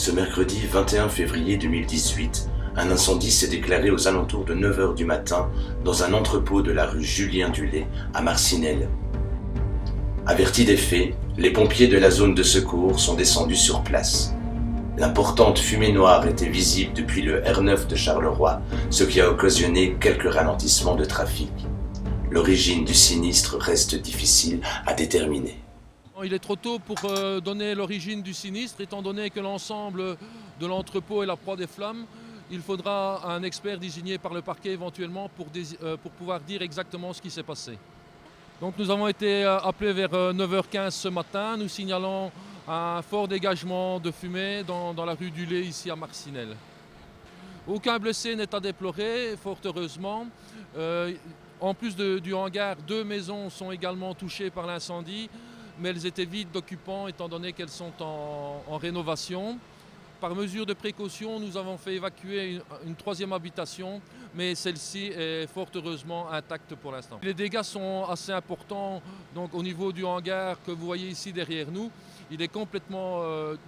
Ce mercredi 21 février 2018, un incendie s'est déclaré aux alentours de 9 h du matin dans un entrepôt de la rue Julien Dulay à Marcinelle. Avertis des faits, les pompiers de la zone de secours sont descendus sur place. L'importante fumée noire était visible depuis le R9 de Charleroi, ce qui a occasionné quelques ralentissements de trafic. L'origine du sinistre reste difficile à déterminer. Il est trop tôt pour donner l'origine du sinistre, étant donné que l'ensemble de l'entrepôt est la proie des flammes. Il faudra un expert désigné par le parquet éventuellement pour pouvoir dire exactement ce qui s'est passé. Donc nous avons été appelés vers 9 h 15 ce matin, nous signalons un fort dégagement de fumée dans la rue du Lay, ici à Marcinelle. Aucun blessé n'est à déplorer, fort heureusement. En plus du hangar, 2 maisons sont également touchées par l'incendie, mais elles étaient vides d'occupants étant donné qu'elles sont en rénovation. Par mesure de précaution, nous avons fait évacuer une 3e habitation, mais celle-ci est fort heureusement intacte pour l'instant. Les dégâts sont assez importants, donc au niveau du hangar que vous voyez ici derrière nous, il est complètement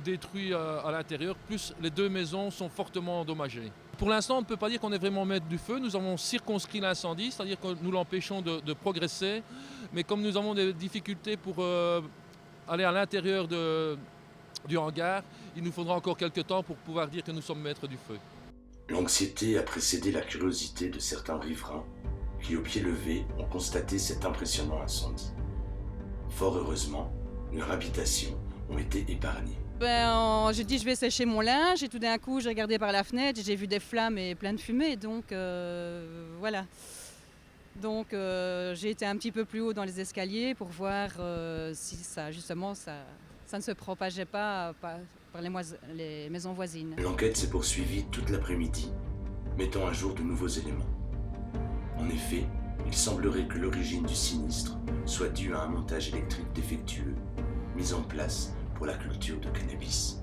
détruit à l'intérieur, plus les 2 maisons sont fortement endommagées. Pour l'instant, on ne peut pas dire qu'on est vraiment maître du feu. Nous avons circonscrit l'incendie, c'est-à-dire que nous l'empêchons de progresser. Mais comme nous avons des difficultés pour aller à l'intérieur du hangar, il nous faudra encore quelques temps pour pouvoir dire que nous sommes maîtres du feu. L'anxiété a précédé la curiosité de certains riverains qui, au pied levé, ont constaté cet impressionnant incendie. Fort heureusement, leurs habitations ont été épargnées. J'ai dit je vais sécher mon linge et tout d'un coup j'ai regardé par la fenêtre et j'ai vu des flammes et plein de fumée, donc voilà. Donc j'ai été un petit peu plus haut dans les escaliers pour voir si ça ne se propageait pas par les maisons voisines. L'enquête s'est poursuivie toute l'après-midi, mettant à jour de nouveaux éléments. En effet, il semblerait que l'origine du sinistre soit due à un montage électrique défectueux mis en place pour la culture de cannabis.